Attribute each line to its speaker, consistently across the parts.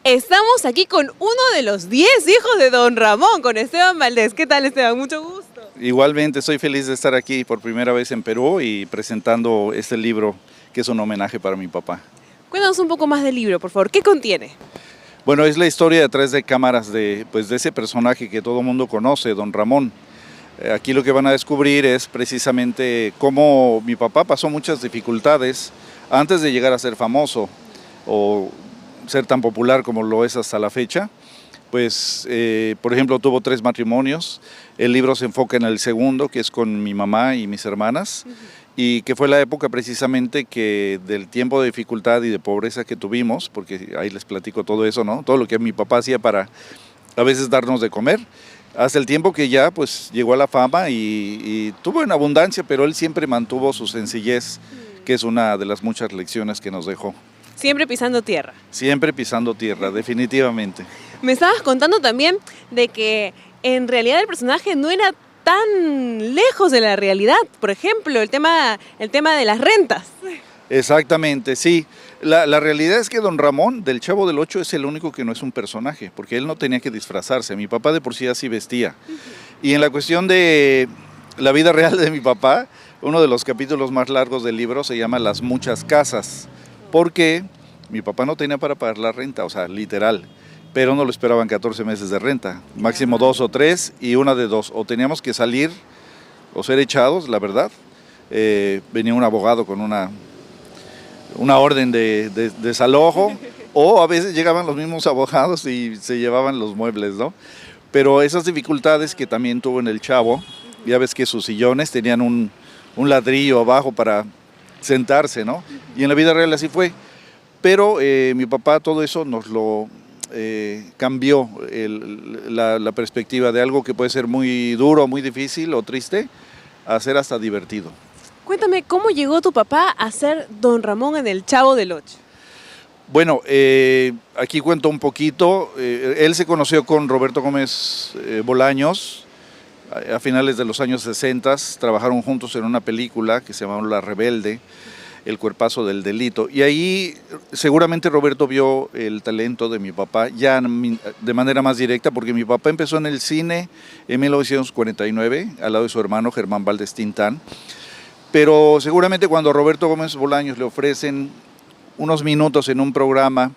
Speaker 1: Estamos aquí con uno de los 10 hijos de Don Ramón, con Esteban Valdés. ¿Qué tal, Esteban? Mucho gusto.
Speaker 2: Igualmente, estoy feliz de estar aquí por primera vez en Perú y presentando este libro que es un homenaje para mi papá.
Speaker 1: Cuéntanos un poco más del libro, por favor. ¿Qué contiene?
Speaker 2: Bueno, es la historia detrás de cámaras de ese personaje que todo el mundo conoce, Don Ramón. Aquí lo que van a descubrir es precisamente cómo mi papá pasó muchas dificultades antes de llegar a ser famoso o ser tan popular como lo es hasta la fecha. Pues, por ejemplo, tuvo 3 matrimonios. El libro se enfoca en el segundo, que es con mi mamá y mis hermanas, y que fue la época precisamente que del tiempo de dificultad y de pobreza que tuvimos, porque ahí les platico todo eso, ¿no? Todo lo que mi papá hacía para a veces darnos de comer, hasta el tiempo que ya pues llegó a la fama y tuvo en abundancia, pero él siempre mantuvo su sencillez, que es una de las muchas lecciones que nos dejó.
Speaker 1: Siempre pisando tierra.
Speaker 2: Siempre pisando tierra, definitivamente.
Speaker 1: Me estabas contando también de que en realidad el personaje no era tan lejos de la realidad. Por ejemplo, el tema de las rentas.
Speaker 2: Exactamente, sí. La realidad es que Don Ramón del Chavo del Ocho es el único que no es un personaje, porque él no tenía que disfrazarse. Mi papá de por sí así vestía. Y en la cuestión de la vida real de mi papá, uno de los capítulos más largos del libro se llama Las muchas casas, porque mi papá no tenía para pagar la renta, o sea, literal, pero no lo esperaban 14 meses de renta, máximo 2 o 3 y una de 2, o teníamos que salir o ser echados, la verdad. Venía un abogado con una orden de desalojo, o a veces llegaban los mismos abogados y se llevaban los muebles, ¿no? Pero esas dificultades que también tuvo en el Chavo, ya ves que sus sillones tenían un ladrillo abajo para sentarse, ¿no? Y en la vida real así fue. Pero mi papá todo eso nos lo cambió, la perspectiva de algo que puede ser muy duro, muy difícil o triste, a ser hasta divertido.
Speaker 1: Cuéntame, ¿cómo llegó tu papá a ser Don Ramón en el Chavo del Ocho?
Speaker 2: Bueno, aquí cuento un poquito. Él se conoció con Roberto Gómez Bolaños a finales de los años 60. Trabajaron juntos en una película que se llamaba La Rebelde, El cuerpazo del delito. Y ahí seguramente Roberto vio el talento de mi papá ya de manera más directa, porque mi papá empezó en el cine en 1949, al lado de su hermano Germán Valdés Tintán. Pero seguramente cuando a Roberto Gómez Bolaños le ofrecen unos minutos en un programa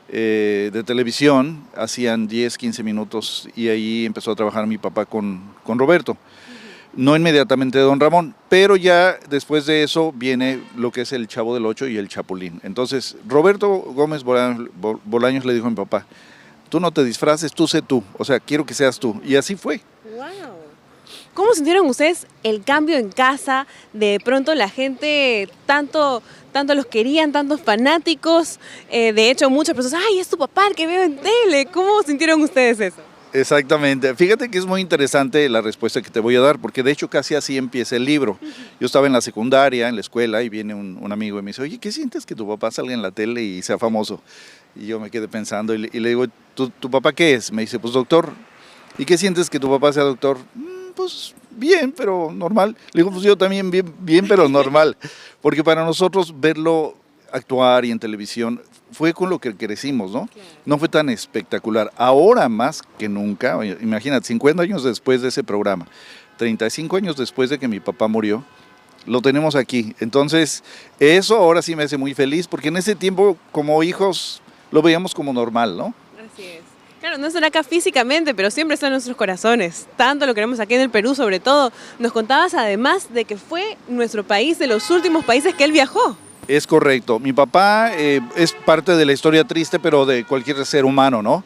Speaker 2: de televisión, hacían 10, 15 minutos y ahí empezó a trabajar mi papá con Roberto. No inmediatamente Don Ramón, pero ya después de eso viene lo que es el Chavo del Ocho y el Chapulín. Entonces Roberto Gómez Bolaños le dijo a mi papá: tú no te disfraces, tú sé tú, o sea, quiero que seas tú. Y así fue.
Speaker 1: ¡Wow! ¿Cómo sintieron ustedes el cambio en casa? De pronto la gente tanto los querían, tantos fanáticos. De hecho, muchas personas, ¡ay, es tu papá el que veo en tele! ¿Cómo sintieron ustedes eso?
Speaker 2: Exactamente. Fíjate que es muy interesante la respuesta que te voy a dar, porque de hecho casi así empieza el libro. Yo estaba en la secundaria, en la escuela, y viene un amigo y me dice: oye, ¿qué sientes que tu papá salga en la tele y sea famoso? Y yo me quedé pensando y le digo: ¿Tu papá qué es? Me dice: pues doctor. ¿Y qué sientes que tu papá sea doctor? Pues bien, pero normal. Le digo: pues yo también bien, pero normal. Porque para nosotros verlo actuar y en televisión fue con lo que crecimos, ¿no? Claro. No fue tan espectacular. Ahora más que nunca, imagínate, 50 años después de ese programa, 35 años después de que mi papá murió, lo tenemos aquí. Entonces, eso ahora sí me hace muy feliz, porque en ese tiempo, como hijos, lo veíamos como normal, ¿no?
Speaker 1: Así es. Claro, no estará acá físicamente, pero siempre está en nuestros corazones. Tanto lo queremos aquí en el Perú, sobre todo. Nos contabas además de que fue nuestro país de los últimos países que él viajó.
Speaker 2: Es correcto. Mi papá es parte de la historia triste, pero de cualquier ser humano, ¿no?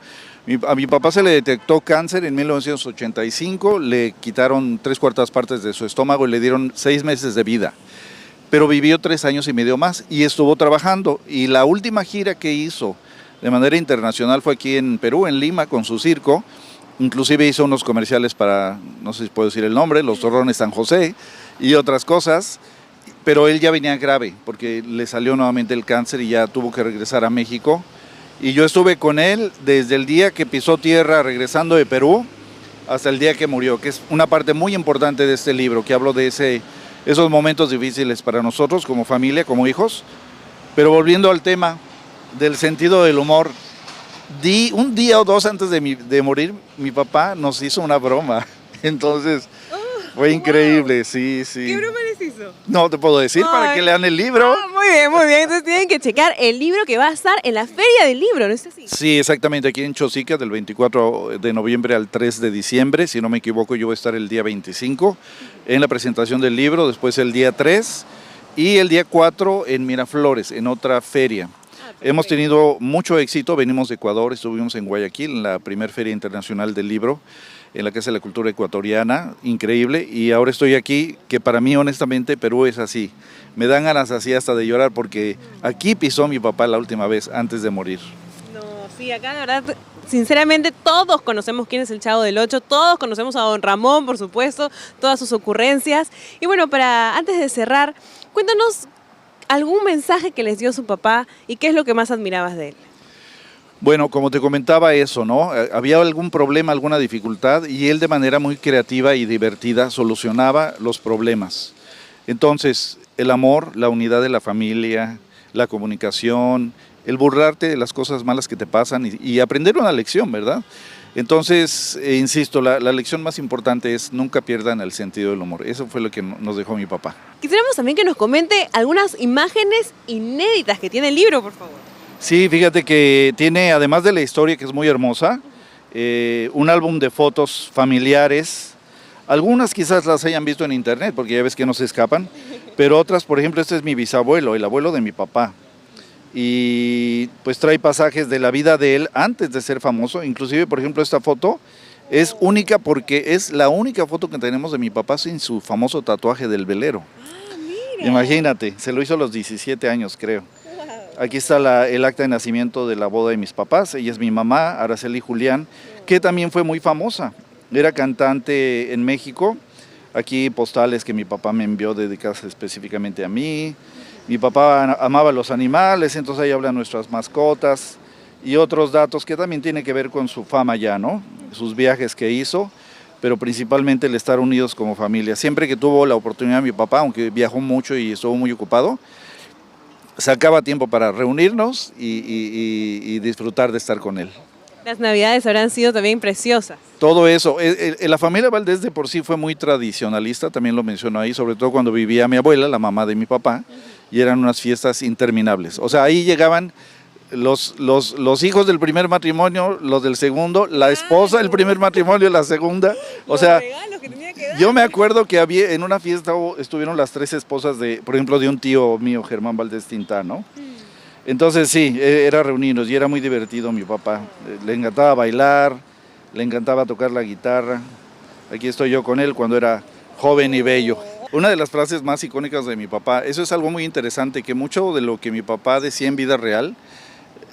Speaker 2: A mi papá se le detectó cáncer en 1985, le quitaron 3/4 partes de su estómago y le dieron 6 meses de vida. Pero vivió 3 años y medio más y estuvo trabajando. Y la última gira que hizo de manera internacional fue aquí en Perú, en Lima, con su circo. Inclusive hizo unos comerciales para, no sé si puedo decir el nombre, Los Torrones San José y otras cosas. Pero él ya venía grave porque le salió nuevamente el cáncer y ya tuvo que regresar a México. Y yo estuve con él desde el día que pisó tierra regresando de Perú hasta el día que murió, que es una parte muy importante de este libro, que hablo de esos momentos difíciles para nosotros como familia, como hijos. Pero volviendo al tema del sentido del humor, Un día o dos antes de morir, mi papá nos hizo una broma. Entonces, fue increíble, sí, sí.
Speaker 1: ¿Qué broma les hizo?
Speaker 2: No te puedo decir para que lean el libro.
Speaker 1: Muy bien, muy bien. Entonces tienen que checar el libro que va a estar en la Feria del Libro, ¿no es así?
Speaker 2: Sí, exactamente, aquí en Chosica, del 24 de noviembre al 3 de diciembre. Si no me equivoco, yo voy a estar el día 25 en la presentación del libro, después el día 3 y el día 4 en Miraflores, en otra feria. Hemos tenido mucho éxito, venimos de Ecuador, estuvimos en Guayaquil, en la primera Feria Internacional del Libro, en la Casa de la Cultura Ecuatoriana, increíble, y ahora estoy aquí, que para mí honestamente Perú es así. Me dan ganas así hasta de llorar porque aquí pisó mi papá la última vez antes de morir.
Speaker 1: No, sí, acá de verdad, sinceramente todos conocemos quién es el Chavo del Ocho, todos conocemos a don Ramón, por supuesto, todas sus ocurrencias. Y bueno, antes de cerrar, cuéntanos algún mensaje que les dio su papá y qué es lo que más admirabas de él.
Speaker 2: Bueno, como te comentaba eso, ¿no? Había algún problema, alguna dificultad y él de manera muy creativa y divertida solucionaba los problemas. Entonces, el amor, la unidad de la familia, la comunicación, el burlarte de las cosas malas que te pasan y aprender una lección, ¿verdad? Entonces, insisto, la lección más importante es nunca pierdan el sentido del humor. Eso fue lo que nos dejó mi papá.
Speaker 1: Quisiéramos también que nos comente algunas imágenes inéditas que tiene el libro, por favor.
Speaker 2: Sí, fíjate que tiene, además de la historia que es muy hermosa, un álbum de fotos familiares. Algunas quizás las hayan visto en internet, porque ya ves que no se escapan, pero otras, por ejemplo, este es mi bisabuelo, el abuelo de mi papá. Y pues trae pasajes de la vida de él antes de ser famoso. Inclusive, por ejemplo, esta foto es única porque es la única foto que tenemos de mi papá sin su famoso tatuaje del velero.
Speaker 1: Mira.
Speaker 2: Imagínate, se lo hizo a los 17 años, creo. Aquí está el acta de nacimiento de la boda de mis papás. Ella es mi mamá, Araceli Julián, que también fue muy famosa. Era cantante en México. Aquí postales que mi papá me envió dedicadas específicamente a mí. Mi papá amaba los animales, entonces ahí hablan nuestras mascotas y otros datos que también tienen que ver con su fama ya, ¿no? Sus viajes que hizo, pero principalmente el estar unidos como familia. Siempre que tuvo la oportunidad mi papá, aunque viajó mucho y estuvo muy ocupado, sacaba tiempo para reunirnos y disfrutar de estar con él.
Speaker 1: Las navidades habrán sido también preciosas.
Speaker 2: Todo eso. La familia Valdés de por sí fue muy tradicionalista, también lo menciono ahí, sobre todo cuando vivía mi abuela, la mamá de mi papá, y eran unas fiestas interminables. O sea, ahí llegaban los hijos del primer matrimonio, los del segundo, la esposa del primer matrimonio, la segunda. O sea, yo me acuerdo que había en una fiesta estuvieron las 3 esposas por ejemplo, de un tío mío, Germán Valdés Tintán, ¿no? Entonces sí, era reunirnos y era muy divertido mi papá. Le encantaba bailar, le encantaba tocar la guitarra. Aquí estoy yo con él cuando era joven y bello. Una de las frases más icónicas de mi papá, eso es algo muy interesante, que mucho de lo que mi papá decía en vida real,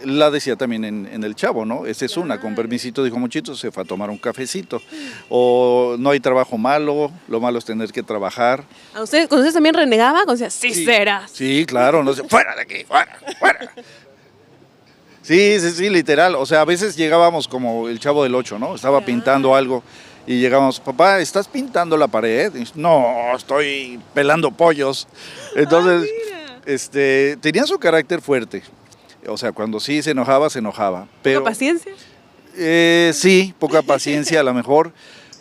Speaker 2: la decía también en El Chavo, ¿no? Esa es una, con permisito, dijo Muchito, se fue a tomar un cafecito. O no hay trabajo malo, lo malo es tener que trabajar.
Speaker 1: ¿A ustedes, cuando ustedes también renegaban? Cuando decían, sí serás.
Speaker 2: Sí, claro, no sé, fuera de aquí, fuera, fuera. Sí, literal. O sea, a veces llegábamos como el Chavo del Ocho, ¿no? Estaba pintando algo y llegábamos, papá, ¿estás pintando la pared? Y, no, estoy pelando pollos. Entonces, tenía su carácter fuerte. O sea, cuando sí se enojaba, se enojaba. Pero,
Speaker 1: ¿Poca paciencia?
Speaker 2: Sí, poca paciencia a lo mejor,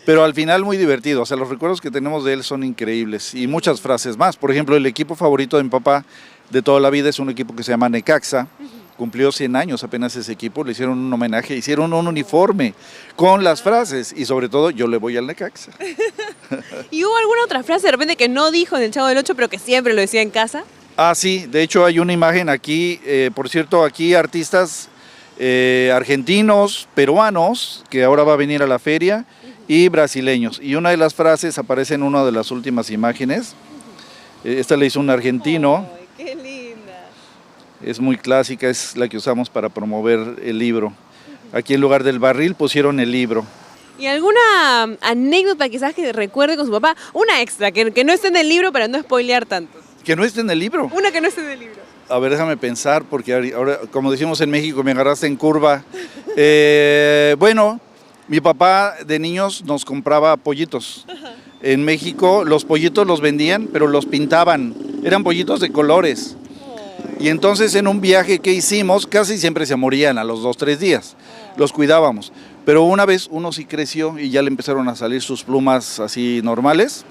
Speaker 2: pero al final muy divertido. O sea, los recuerdos que tenemos de él son increíbles y muchas frases más. Por ejemplo, el equipo favorito de mi papá de toda la vida es un equipo que se llama Necaxa. Cumplió 100 años apenas ese equipo, le hicieron un homenaje, hicieron un uniforme con las frases y sobre todo, yo le voy al Necaxa.
Speaker 1: ¿Y hubo alguna otra frase de repente que no dijo en El Chavo del Ocho, pero que siempre lo decía en casa?
Speaker 2: Ah, sí, de hecho hay una imagen aquí, por cierto, aquí artistas argentinos, peruanos, que ahora va a venir a la feria, y brasileños. Y una de las frases aparece en una de las últimas imágenes. Esta la hizo un argentino.
Speaker 1: ¡Ay, qué linda!
Speaker 2: Es muy clásica, es la que usamos para promover el libro. Aquí en lugar del barril pusieron el libro.
Speaker 1: ¿Y alguna anécdota quizás que recuerde con su papá? Una extra, que no esté en el libro para no spoilear tanto.
Speaker 2: ¿Que no esté en el libro?
Speaker 1: Una que no esté en el libro.
Speaker 2: A ver, déjame pensar, porque ahora, como decimos en México, me agarraste en curva. Bueno, mi papá de niños nos compraba pollitos. En México los pollitos los vendían, pero los pintaban. Eran pollitos de colores. Y entonces en un viaje que hicimos, casi siempre se morían a los 2, 3 días, los cuidábamos. Pero una vez uno sí creció y ya le empezaron a salir sus plumas así normales,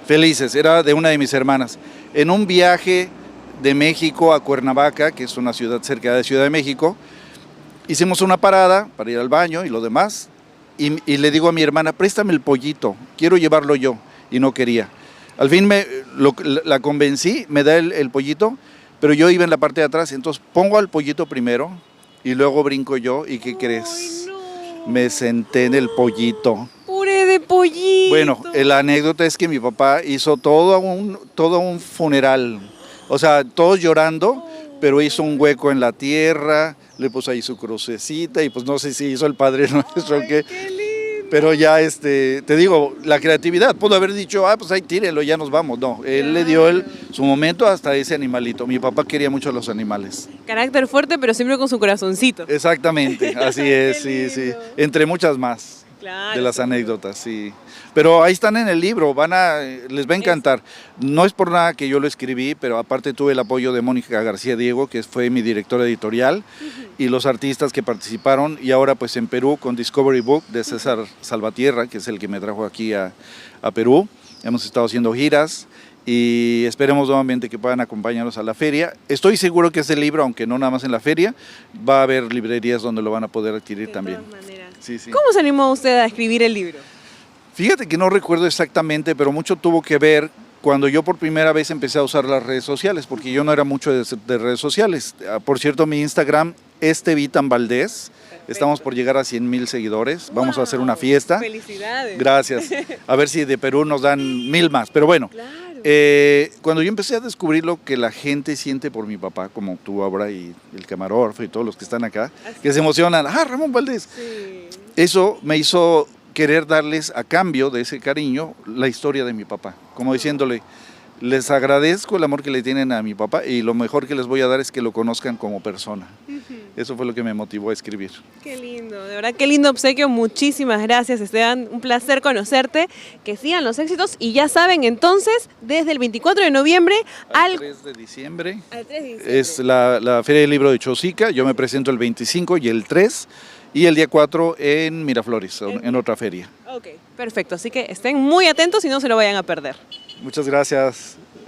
Speaker 2: felices, era de una de mis hermanas. En un viaje de México a Cuernavaca, que es una ciudad cerca de Ciudad de México, hicimos una parada para ir al baño y lo demás, y le digo a mi hermana, préstame el pollito, quiero llevarlo yo, y no quería. Al fin la convencí, me da el pollito, pero yo iba en la parte de atrás, entonces pongo al pollito primero y luego brinco yo, ¿y qué crees?
Speaker 1: No.
Speaker 2: Me senté en el pollito.
Speaker 1: Puré de pollito.
Speaker 2: Bueno, la anécdota es que mi papá hizo todo un funeral, o sea, todos llorando, pero hizo un hueco en la tierra, le puso ahí su crucecita y pues no sé si hizo el Padre Nuestro o qué.
Speaker 1: Qué lindo.
Speaker 2: Pero ya, te digo, la creatividad, pudo haber dicho, pues ahí tírelo, ya nos vamos. No, él le dio su momento hasta ese animalito. Mi papá quería mucho a los animales.
Speaker 1: Carácter fuerte, pero siempre con su corazoncito.
Speaker 2: Exactamente, así es, sí, sí. Entre muchas más
Speaker 1: Claro,
Speaker 2: de las
Speaker 1: seguro.
Speaker 2: anécdotas, sí. Pero ahí están en el libro, les va a encantar. No es por nada que yo lo escribí, pero aparte tuve el apoyo de Mónica García Diego, que fue mi directora editorial, y los artistas que participaron, y ahora pues en Perú con Discovery Book de César Salvatierra, que es el que me trajo aquí a Perú. Hemos estado haciendo giras y esperemos nuevamente que puedan acompañarnos a la feria. Estoy seguro que este libro, aunque no nada más en la feria, va a haber librerías donde lo van a poder adquirir también.
Speaker 1: De todas maneras.
Speaker 2: Sí, sí.
Speaker 1: ¿Cómo se animó usted a escribir el libro?
Speaker 2: Fíjate que no recuerdo exactamente, pero mucho tuvo que ver cuando yo por primera vez empecé a usar las redes sociales, porque yo no era mucho de redes sociales. Por cierto, mi Instagram es Vitan Valdés. Estamos por llegar a 100,000 seguidores. Vamos a hacer una fiesta.
Speaker 1: Felicidades.
Speaker 2: Gracias. A ver si de Perú nos dan 1,000 más. Pero bueno,
Speaker 1: Claro.
Speaker 2: cuando yo empecé a descubrir lo que la gente siente por mi papá, como tú ahora y el camarógrafo y todos los que están acá, que se emocionan, Ramón Valdés.
Speaker 1: Sí.
Speaker 2: Eso me hizo querer darles a cambio de ese cariño la historia de mi papá, como diciéndole, les agradezco el amor que le tienen a mi papá y lo mejor que les voy a dar es que lo conozcan como persona. Eso fue lo que me motivó a escribir.
Speaker 1: Qué lindo, de verdad, qué lindo obsequio. Muchísimas gracias, Esteban. Un placer conocerte. Que sigan los éxitos. Y ya saben, entonces, desde el 24 de noviembre
Speaker 2: Al 3 de diciembre
Speaker 1: al 3 de diciembre.
Speaker 2: es la Feria del Libro de Chosica. Yo me presento el 25 y el 3 y el día 4 en Miraflores, en otra feria.
Speaker 1: Ok, perfecto. Así que estén muy atentos y no se lo vayan a perder.
Speaker 2: Muchas gracias.